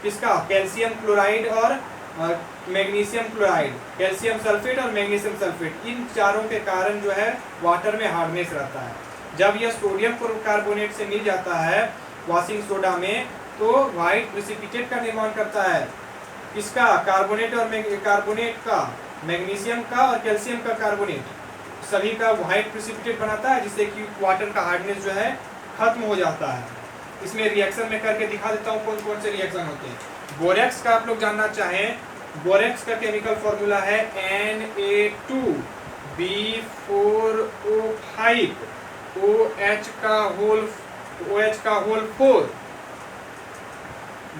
किसका, कैल्शियम क्लोराइड और मैग्नीशियम क्लोराइड, कैल्शियम सल्फेट और मैग्नीशियम सल्फेट, इन चारों के कारण जो है वाटर में हार्डनेस रहता है। जब यह सोडियम कार्बोनेट से मिल जाता है वॉशिंग सोडा में, तो व्हाइट प्रेसिपिटेट का निर्माण करता है। इसका कार्बोनेट और कार्बोनेट का, मैग्नीशियम का और कैल्शियम का कार्बोनेट, सभी का व्हाइट प्रेसिपिटेट बनाता है, जिससे कि वाटर का हार्डनेस जो है खत्म हो जाता है। इसमें रिएक्शन में करके दिखा देता हूँ कौन कौन से रिएक्शन होते हैं। बोरेक्स का आप लोग जानना चाहें, बोरेक्स का केमिकल फॉर्मूला है Na2B4O5 OH का होल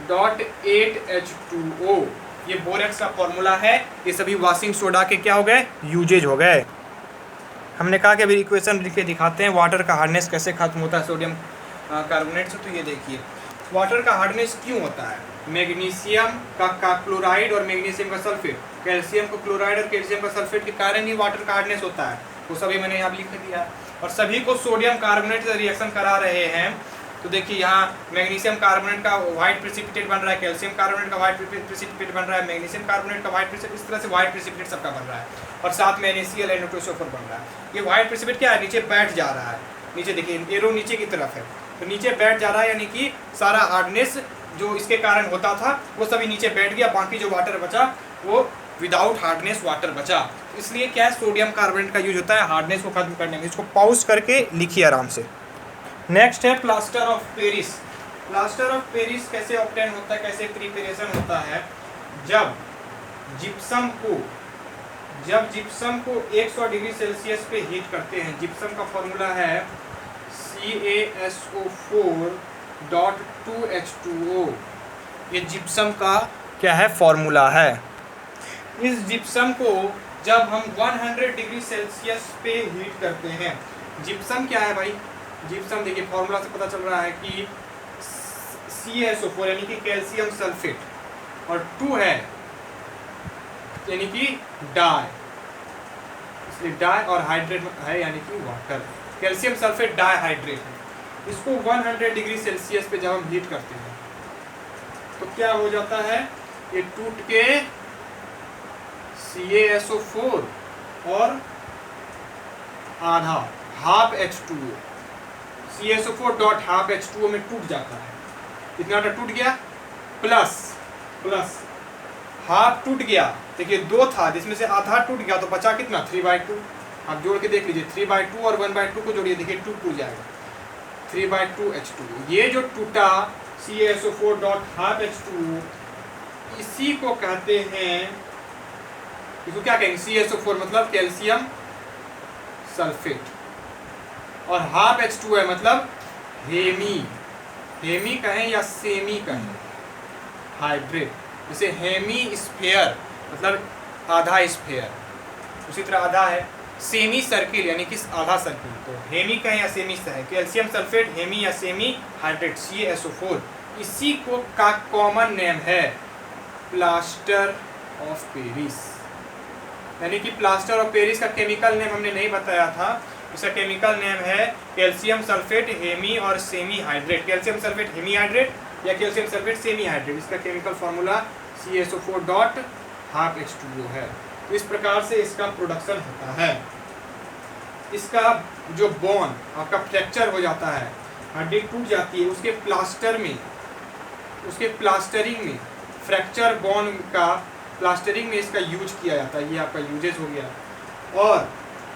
4.8H2O। ये बोरेक्स का फॉर्मूला है। ये सभी वॉशिंग सोडा के क्या हो गए, यूजेज हो गए। हमने कहा कि अभी इक्वेशन लिख के दिखाते हैं वाटर का हार्डनेस कैसे खत्म होता है सोडियम कार्बोनेट से। तो ये देखिए वाटर का हार्डनेस क्यों होता है, मैग्नीशियम का क्लोराइड और मैग्नीशियम का सल्फेट, कैल्शियम का क्लोराइड और कैल्शियम का सल्फेट के कारण ही वाटर का हार्डनेस होता है। वो सभी मैंने यहाँ लिख दिया, और सभी को सोडियम कार्बोनेट से रिएक्शन करा रहे हैं। तो देखिए यहाँ मैग्नीशियम कार्बोनेट का व्हाइट प्रेसिपिटेट बन रहा है, कैल्शियम कार्बोनेट का व्हाइट प्रेसिपिटेट बन रहा है, मैग्नीशियम कार्बोनेट का व्हाइट प्रेसिपिटेट, इस तरह से व्हाइट प्रेसिपिटेट सबका बन रहा है। और साथ में NaCl N2SO4 बन रहा है। ये व्हाइट प्रेसिपिटेट क्या है, नीचे बैठ जा रहा है। नीचे देखिए एरो नीचे की तरफ है, तो नीचे बैठ जा रहा है, यानी कि सारा हार्डनेस जो इसके कारण होता था वो सभी नीचे बैठ गया। बाकी जो वाटर बचा वो विदाउट हार्डनेस वाटर बचा। इसलिए क्या है, सोडियम कार्बोनेट का यूज होता है हार्डनेस को खत्म करने में। इसको पॉज करके लिखिए आराम से। नेक्स्ट है plaster of Paris. Plaster of Paris कैसे ऑब्टेन होता है, कैसे प्रिपरेशन होता है। जब जिप्सम को 100 डिग्री सेल्सियस पे हीट करते हैं, जिप्सम का फॉर्मूला है CaSO4.2H2O। ये जिप्सम का क्या है, फॉर्मूला है। इस जिप्सम को जब हम 100 डिग्री सेल्सियस पे हीट करते हैं, जिप्सम क्या है भाई, जिप्सम देखिए फॉर्मूला से पता चल रहा है कि CaSO4 यानी कि कैल्शियम सल्फेट, और 2 है यानी कि डाई, इसलिए डाई और हाइड्रेट है यानी कि water. Calcium sulphate dihydrate है। इसको 100 डिग्री सेल्सियस पे जब हम हीट करते हैं तो क्या हो जाता है, ये टूट के CaSO4 और आधा हाफ H2O, CaSO4 H2O में टूट जाता है। इतना टूट गया, प्लस हाफ टूट गया। देखिए 2 था जिसमें से आधा टूट गया, तो बचा कितना, 3/2। आप जोड़ के देख लीजिए, 3/2 और 1/2 को जोड़िए, देखिए 2 टूट जाएगा, 3/2 H2O। ये जो टूटा CaSO4 H2O, इसी को कहते हैं, इसको क्या कहेंगे, CaSO4 मतलब कैल्शियम सल्फेट, और हाफ H2O है मतलब हेमी कहें या सेमी कहें, हाइड्रेट। जैसे हेमी स्फेयर मतलब आधा स्फेयर, उसी तरह आधा है सेमी सर्किल यानी कि आधा सर्किल। तो हेमी कहें या सेमी है, कैल्शियम सल्फेट हेमी या सेमी हाइड्रेट CaSO4। इसी को का कॉमन नेम है प्लास्टर ऑफ पेरिस। यानी कि प्लास्टर ऑफ पेरिस का केमिकल नेम हमने नहीं बताया था। इसका केमिकल नेम है कैल्शियम सल्फेट हेमी और semi hydrate, calcium sulphate hemi hydrate या कैल्शियम सल्फेट सेमी हाइड्रेट। इसका केमिकल फॉर्मूला CaSO4 H2O है। तो इस प्रकार से इसका प्रोडक्शन होता है। इसका जो बोन आपका फ्रैक्चर हो जाता है, हड्डी टूट जाती है, उसके प्लास्टरिंग में फ्रैक्चर बोन का प्लास्टरिंग में इसका यूज किया जाता है। ये आपका यूजेस हो गया। और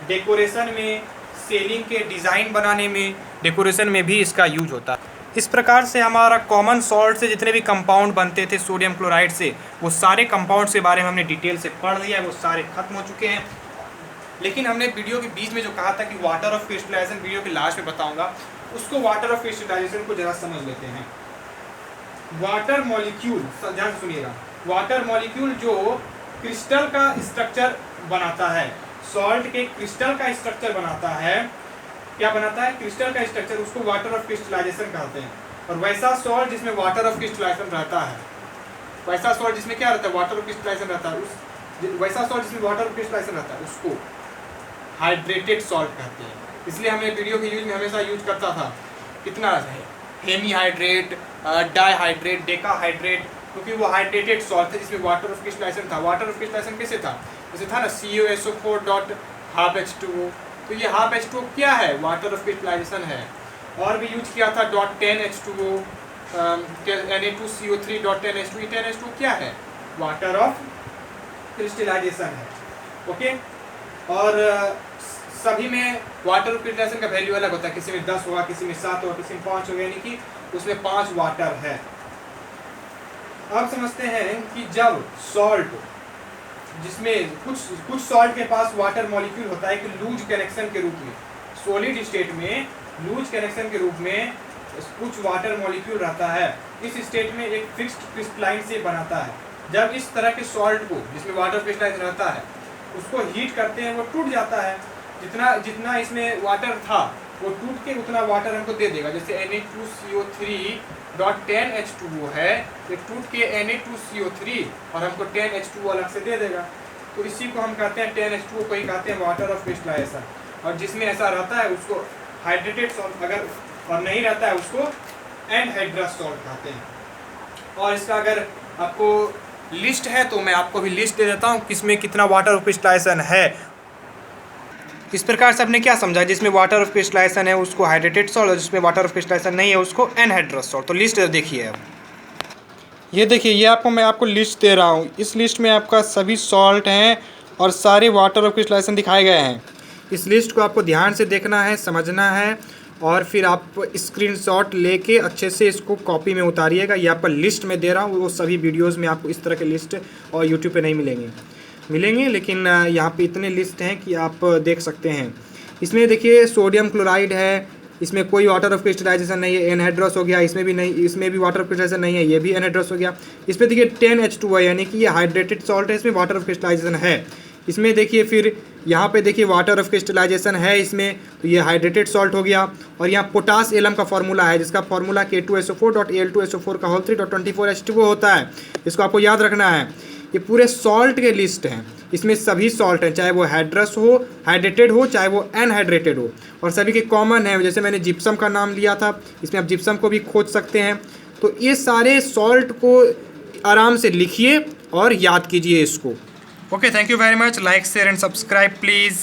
डेकोरेशन में, सेलिंग के डिज़ाइन बनाने में, डेकोरेशन में भी इसका यूज होता है। इस प्रकार से हमारा कॉमन सॉल्ट से जितने भी कंपाउंड बनते थे सोडियम क्लोराइड से, वो सारे कंपाउंड के बारे में हमने डिटेल से पढ़ लिया है, वो सारे खत्म हो चुके हैं। लेकिन हमने वीडियो के बीच में जो कहा था कि वाटर ऑफ क्रिस्टलाइजेशन, वीडियो के लास्ट में बताऊंगा, उसको वाटर ऑफ क्रिस्टलाइजेशन को जरा समझ लेते हैं। वाटर मॉलिक्यूल, ध्यान से सुनिएगा, वाटर मॉलिक्यूल जो क्रिस्टल का स्ट्रक्चर बनाता है, सॉल्ट के क्रिस्टल का स्ट्रक्चर बनाता है, क्या बनाता है? क्रिस्टल का स्ट्रक्चर, उसको वाटर ऑफ क्रिस्टलाइजेशन कहते हैं। और वैसा सॉल्ट जिसमें वाटर ऑफ क्रिस्टलाइजेशन रहता है, वैसा सॉल्ट जिसमें क्या रहता है? वाटर ऑफ क्रिस्टलाइजेशन रहता है, वैसा सॉल्ट जिसमें वाटर ऑफ क्रिस्टलाइजेशन रहता है, उसको हाइड्रेटेड सॉल्ट कहते हैं। इसलिए हमने वीडियो के यूज में हमेशा यूज करता था कितना है, हेमी हाइड्रेट, डाईहाइड्रेट, डेकाहाइड्रेट, क्योंकि वो हाइड्रेटेड सॉल्ट है जिसमें वाटर ऑफ क्रिस्टलाइजेशन था। वाटर ऑफ क्रिस्टलाइजेशन कैसे था? जैसे था ना CuSO4.12H2O, तो ये हाफ H2O क्या है? वाटर ऑफ क्रिस्टलाइजेशन है। और भी यूज किया था .10H2O, Na2CO3.10H2O, 10H2O क्या है? वाटर ऑफ क्रिस्टलाइजेशन है। ओके। और सभी में वाटर ऑफ क्रिस्टलाइजेशन का वैल्यू अलग होता है, किसी में 10 होगा, किसी में 7 होगा, किसी में 5 होगा, यानी कि उसमें 5 वाटर है। अब समझते हैं कि जब सॉल्ट, जिसमें कुछ सॉल्ट के पास वाटर मॉलिक्यूल होता है कि लूज कनेक्शन के रूप में, सॉलिड स्टेट में लूज कनेक्शन के रूप में कुछ वाटर मॉलिक्यूल रहता है, इस स्टेट में एक फिक्स्ड क्रिस्टलाइन से बनाता है। जब इस तरह के सॉल्ट को, जिसमें वाटर क्रिस्टलाइन रहता है, उसको हीट करते हैं, वो टूट जाता है। जितना इसमें वाटर था वो टूट के उतना वाटर हमको दे देगा। जैसे Na2CO3.10H2O है, ये टूट के Na2CO3 और हमको 10H2O अलग से दे देगा। तो इसी को हम कहते हैं 10H2O को ही कहते हैं वाटर ऑफ क्रिस्टलाइजेशन। और जिसमें ऐसा रहता है उसको हाइड्रेटेड सॉल्ट, अगर और नहीं रहता है उसको एनहाइड्रस सॉल्ट कहते हैं। और इसका अगर आपको लिस्ट है तो मैं आपको भी लिस्ट दे देता हूँ किसमें कितना वाटर ऑफ क्रिस्टलाइजेशन है। इस प्रकार से आपने क्या समझा? जिसमें वाटर ऑफ क्रिस्टलाइजेशन है उसको हाइड्रेटेड सॉल्ट, और जिसमें वाटर ऑफ क्रिस्टलाइजेशन नहीं है उसको एनहाइड्रस सॉल्ट। तो लिस्ट देखिए अब, ये देखिए, ये मैं आपको लिस्ट दे रहा हूँ। इस लिस्ट में आपका सभी सॉल्ट हैं और सारे वाटर ऑफ क्रिस्टलाइजेशन दिखाए गए हैं। इस लिस्ट को आपको ध्यान से देखना है, समझना है, और फिर आप स्क्रीनशॉट लेके अच्छे से इसको कॉपी में उतारिएगा। ये आपका लिस्ट में दे रहा हूँ, वो सभी वीडियोज़ में आपको इस तरह के लिस्ट और यूट्यूब पर नहीं मिलेंगे, लेकिन यहाँ पे इतने लिस्ट हैं कि आप देख सकते हैं। इसमें देखिए सोडियम क्लोराइड है, इसमें कोई वाटर ऑफ क्रिस्टलाइजेशन नहीं है, एनहाइड्रस हो गया। इसमें भी नहीं, इसमें भी वाटर ऑफ क्रिस्टलाइजेशन नहीं है, ये भी एनहाइड्रस हो गया। इसमें देखिए 10H2O है, यानी कि ये हाइड्रेटेड सॉल्ट है, इसमें वाटर ऑफ क्रिस्टलाइजेशन है। इसमें देखिए फिर यहाँ पे देखिए वाटर ऑफ क्रिस्टलाइजेशन है इसमें, तो ये हाइड्रेटेड सॉल्ट हो गया। और यहाँ पोटास एलम का फॉर्मूला है, जिसका फॉर्मूला K2SO4.Al2SO4 होता है। इसको आपको याद रखना है। ये पूरे सॉल्ट के लिस्ट हैं, इसमें सभी सॉल्ट हैं, चाहे वो हाइड्रस हो, हाइड्रेटेड हो, चाहे वो एनहाइड्रेटेड हो, और सभी के कॉमन है। जैसे मैंने जिप्सम का नाम लिया था, इसमें आप जिप्सम को भी खोज सकते हैं। तो ये सारे सॉल्ट को आराम से लिखिए और याद कीजिए इसको। Okay, thank you very much. Like, share and subscribe please.